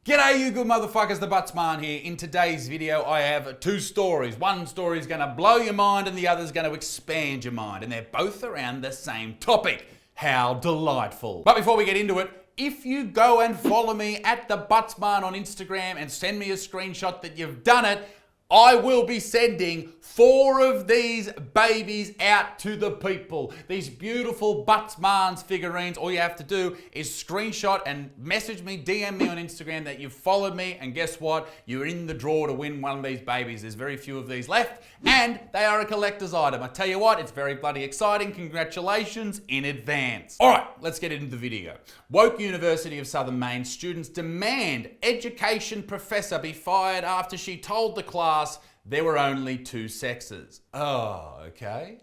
G'day you good motherfuckers, the Buttsman here. In today's video I have two stories. One story is going to blow your mind and the other is going to expand your mind. And they're both around the same topic. How delightful. But before we get into it, if you go and follow me at the Buttsman on Instagram and send me a screenshot that you've done it, I will be sending 4 of these babies out to the people. These beautiful Buttsman's figurines. All you have to do is screenshot and message me, DM me on Instagram that you've followed me, and guess what? You're in the draw to win one of these babies. There's very few of these left, and they are a collector's item. I tell you what, it's very bloody exciting. Congratulations in advance. All right, let's get into the video. Woke University of Southern Maine students demand education professor be fired after she told the class there were only 2 sexes. Oh, okay.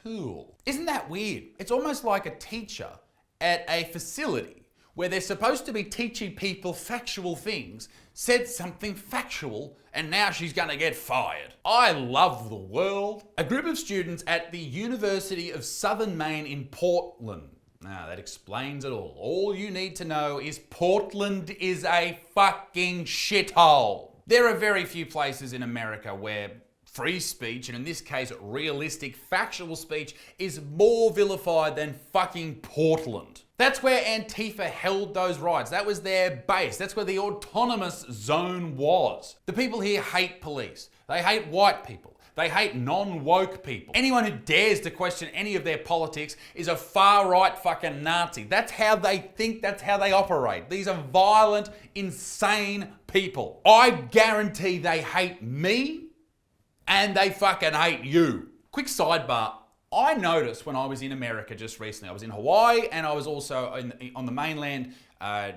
Cool. Isn't that weird? It's almost like a teacher at a facility where they're supposed to be teaching people factual things said something factual and now she's gonna get fired. I love the world. A group of students at the University of Southern Maine in Portland. Now that explains it all. All you need to know is Portland is a fucking shithole. There are very few places in America where free speech, and in this case realistic factual speech, is more vilified than fucking Portland. That's where Antifa held those rights. That was their base. That's where the autonomous zone was. The people here hate police. They hate white people. They hate non-woke people. Anyone who dares to question any of their politics is a far-right fucking Nazi. That's how they think, that's how they operate. These are violent, insane people. I guarantee they hate me and they fucking hate you. Quick sidebar. I noticed when I was in America just recently, I was in Hawaii and I was also on the mainland,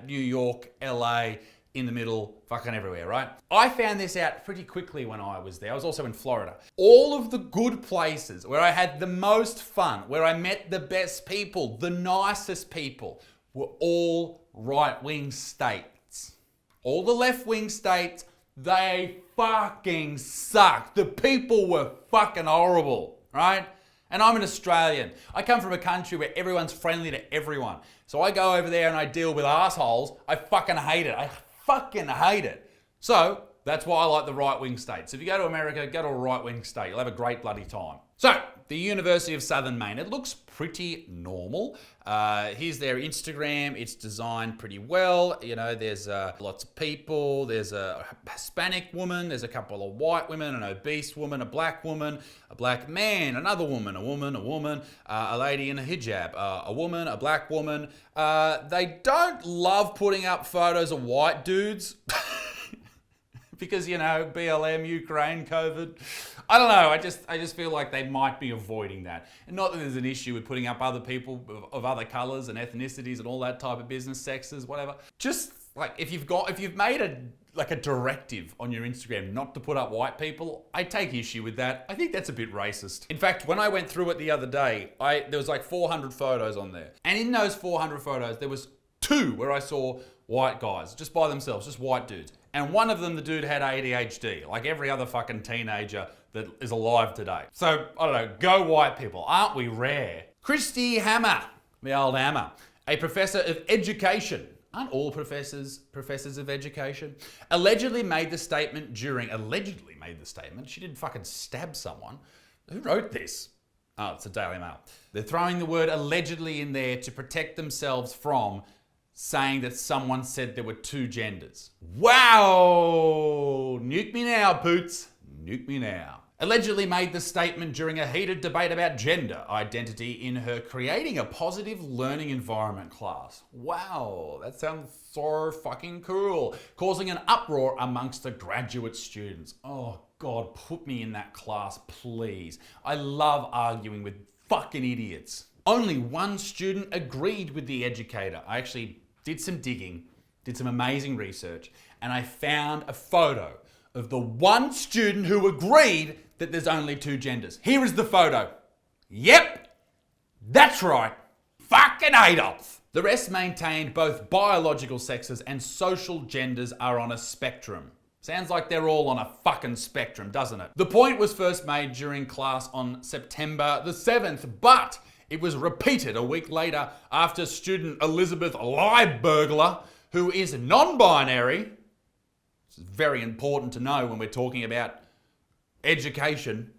New York, LA, in the middle, fucking everywhere, right? I found this out pretty quickly when I was there. I was also in Florida. All of the good places where I had the most fun, where I met the best people, the nicest people, were all right-wing states. All the left-wing states, they fucking sucked. The people were fucking horrible, right? And I'm an Australian. I come from a country where everyone's friendly to everyone. So I go over there and I deal with assholes. I fucking hate it. I fucking hate it. So that's why I like the right-wing states. If you go to America, go to a right-wing state. You'll have a great bloody time. So, the University of Southern Maine. It looks pretty normal. Here's their Instagram. It's designed pretty well. You know, there's lots of people. There's a Hispanic woman. There's a couple of white women, an obese woman, a black man, another woman, a lady in a hijab, a woman, a black woman. They don't love putting up photos of white dudes. Because, you know, BLM, Ukraine, COVID. I don't know, I just feel like they might be avoiding that. And not that there's an issue with putting up other people of other colours and ethnicities and all that type of business, sexes, whatever. Just like if you've made a directive on your Instagram not to put up white people, I take issue with that. I think that's a bit racist. In fact, when I went through it the other day, there was like 400 photos on there. And in those 400 photos, there was 2 where I saw white guys, just by themselves, just white dudes. And one of them, the dude had ADHD, like every other fucking teenager that is alive today. So, I don't know, go white people. Aren't we rare? Christy Hammer, the old Hammer, a professor of education. Aren't all professors of education? Allegedly made the statement, she didn't fucking stab someone. Who wrote this? Oh, it's the Daily Mail. They're throwing the word allegedly in there to protect themselves from saying that someone said there were 2 genders. Wow! Nuke me now, Poots. Nuke me now. Allegedly made the statement during a heated debate about gender identity in her Creating a Positive Learning Environment class. Wow, that sounds so fucking cool. Causing an uproar amongst the graduate students. Oh God, put me in that class, please. I love arguing with fucking idiots. Only one student agreed with the educator. I actually did some digging, did some amazing research, and I found a photo of the one student who agreed that there's only 2 genders. Here is the photo. Yep, that's right. Fucking Adolf. The rest maintained both biological sexes and social genders are on a spectrum. Sounds like they're all on a fucking spectrum, doesn't it? The point was first made during class on September the 7th, but it was repeated a week later after student Elizabeth Liebergler, who is non-binary. This is very important to know when we're talking about education,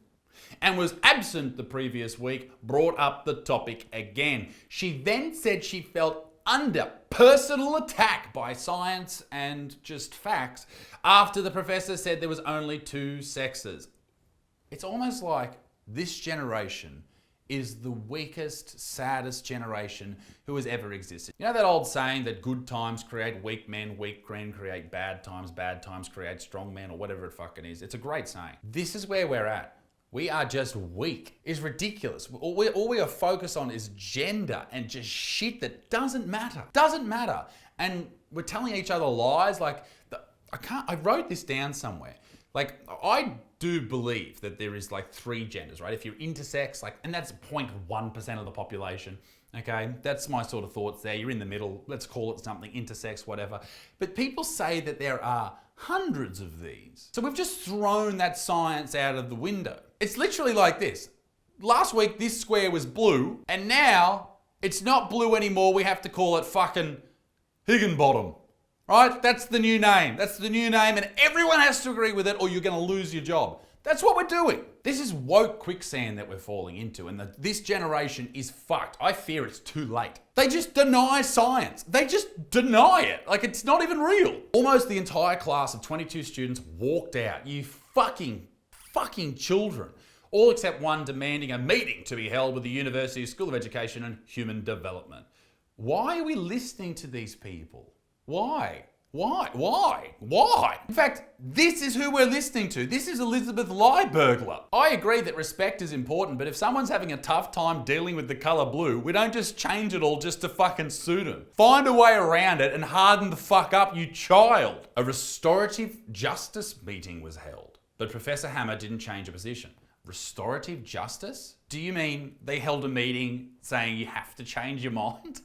and was absent the previous week, brought up the topic again. She then said she felt under personal attack by science and just facts after the professor said there was only two sexes. It's almost like this generation is the weakest, saddest generation who has ever existed. You know that old saying that good times create weak men create bad times create strong men, or whatever it fucking is? It's a great saying. This is where we're at. We are just weak. It's ridiculous. All we are focused on is gender and just shit that doesn't matter. Doesn't matter. And we're telling each other lies. Like, I wrote this down somewhere. Like, I do believe that there is like three genders, right? If you're intersex, like, and that's 0.1% of the population. Okay, that's my sort of thoughts there. You're in the middle. Let's call it something, intersex, whatever. But people say that there are hundreds of these. So we've just thrown that science out of the window. It's literally like this. Last week, this square was blue, and now it's not blue anymore. We have to call it fucking Higginbottom, right? That's the new name. That's the new name, and everyone has to agree with it or you're going to lose your job. That's what we're doing. This is woke quicksand that we're falling into, and this generation is fucked. I fear it's too late. They just deny science. They just deny it. Like, it's not even real. Almost the entire class of 22 students walked out. You fucking children. All except one demanding a meeting to be held with the University School of Education and Human Development. Why are we listening to these people? Why? In fact, this is who we're listening to. This is Elizabeth Liebergler. I agree that respect is important, but if someone's having a tough time dealing with the colour blue, we don't just change it all just to fucking suit them. Find a way around it and harden the fuck up, you child. A restorative justice meeting was held, but Professor Hammer didn't change a position. Restorative justice? Do you mean they held a meeting saying you have to change your mind?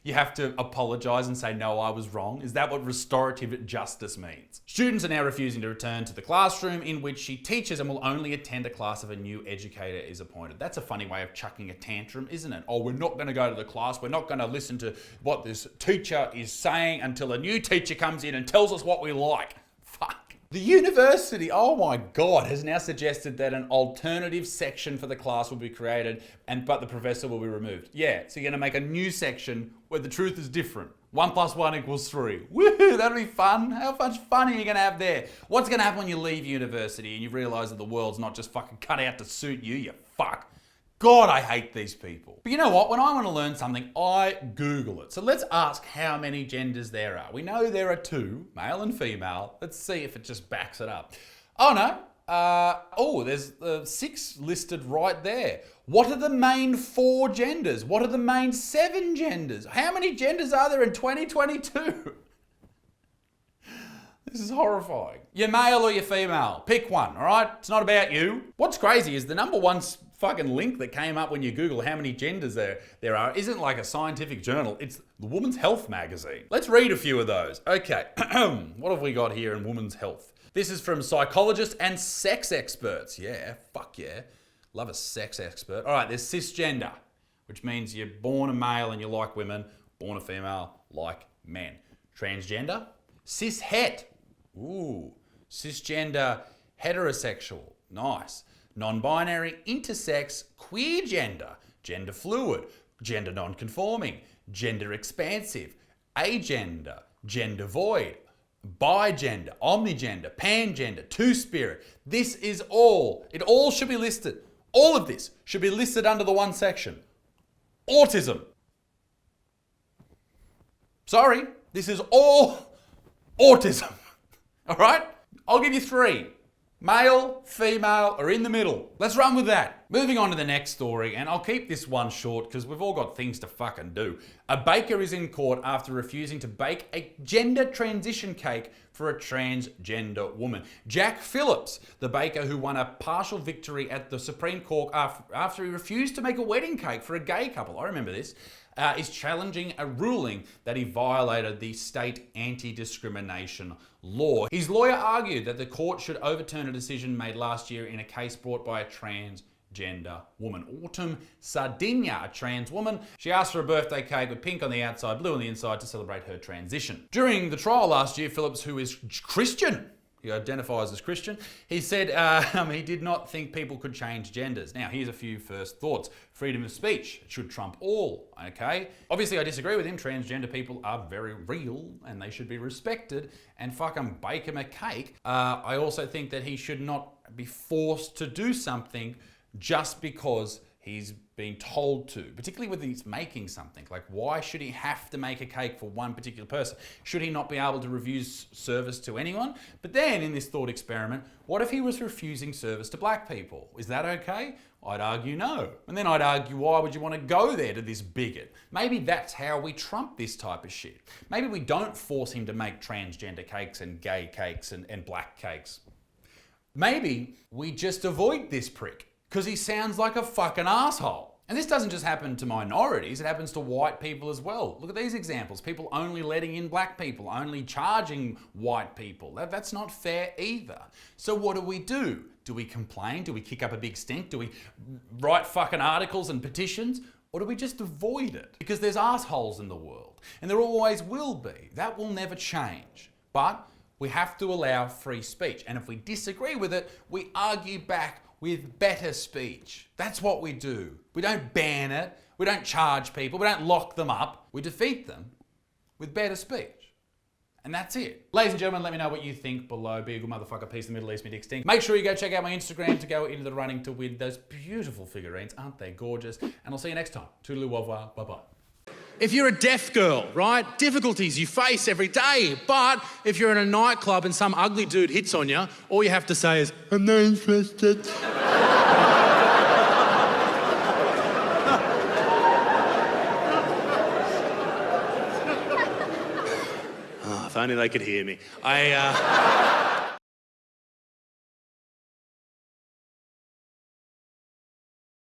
You have to apologise and say, no, I was wrong? Is that what restorative justice means? Students are now refusing to return to the classroom in which she teaches and will only attend a class if a new educator is appointed. That's a funny way of chucking a tantrum, isn't it? Oh, we're not going to go to the class. We're not going to listen to what this teacher is saying until a new teacher comes in and tells us what we like. Fuck. The university, oh my God, has now suggested that an alternative section for the class will be created, but the professor will be removed. Yeah, so you're going to make a new section where the truth is different. 1 + 1 = 3. Woohoo, that'll be fun. How much fun are you going to have there? What's going to happen when you leave university and you realise that the world's not just fucking cut out to suit you, you fuck? God, I hate these people. But you know what? When I want to learn something, I Google it. So let's ask how many genders there are. We know there are 2, male and female. Let's see if it just backs it up. Oh no. There's 6 listed right there. What are the main 4 genders? What are the main 7 genders? How many genders are there in 2022? This is horrifying. You're male or you're female. Pick one, all right? It's not about you. What's crazy is the number one fucking link that came up when you Google how many genders there are isn't like a scientific journal. It's the Woman's Health magazine. Let's read a few of those. Okay, what have we got here in Women's Health? This is from psychologists and sex experts. Yeah, fuck yeah. Love a sex expert. All right, there's cisgender, which means you're born a male and you like women, born a female, like men. Transgender, cishet. Ooh, cisgender, heterosexual. Nice. Non-binary, intersex, queer gender, gender fluid, gender non-conforming, gender expansive, agender, gender void, bigender, omnigender, pangender, two-spirit. This is all. It all should be listed. All of this should be listed under the one section. Autism. Sorry, this is all autism. All right? I'll give you 3. Male, female, or in the middle. Let's run with that. Moving on to the next story, and I'll keep this one short because we've all got things to fucking do. A baker is in court after refusing to bake a gender transition cake for a transgender woman. Jack Phillips, the baker who won a partial victory at the Supreme Court after he refused to make a wedding cake for a gay couple, I remember this, is challenging a ruling that he violated the state anti-discrimination law. His lawyer argued that the court should overturn a decision made last year in a case brought by a transgender transgender woman. Autumn Sardinia, a trans woman. She asked for a birthday cake with pink on the outside, blue on the inside to celebrate her transition. During the trial last year, Phillips, who is Christian, he identifies as Christian, he said he did not think people could change genders. Now, here's a few first thoughts. Freedom of speech should trump all, okay? Obviously, I disagree with him. Transgender people are very real and they should be respected, and fucking bake him a cake. I also think that he should not be forced to do something just because he's being told to, particularly when he's making something. Like, why should he have to make a cake for one particular person? Should he not be able to refuse service to anyone? But then, in this thought experiment, what if he was refusing service to black people? Is that okay? I'd argue no. And then I'd argue, why would you want to go there to this bigot? Maybe that's how we trump this type of shit. Maybe we don't force him to make transgender cakes and gay cakes and black cakes. Maybe we just avoid this prick, because he sounds like a fucking asshole. And this doesn't just happen to minorities, it happens to white people as well. Look at these examples. People only letting in black people, only charging white people. That's not fair either. So what do? Do we complain? Do we kick up a big stink? Do we write fucking articles and petitions? Or do we just avoid it? Because there's assholes in the world, and there always will be. That will never change. But we have to allow free speech. And if we disagree with it, we argue back with better speech. That's what we do. We don't ban it. We don't charge people. We don't lock them up. We defeat them with better speech. And that's it. Ladies and gentlemen, let me know what you think below. Be a good motherfucker. Peace in the Middle East, me dick stink. Make sure you go check out my Instagram to go into the running to win those beautiful figurines. Aren't they gorgeous? And I'll see you next time. Toodaloo, au revoir. Bye-bye. If you're a deaf girl, right, difficulties you face every day, but if you're in a nightclub and some ugly dude hits on you, all you have to say is, I'm not interested. If only they could hear me.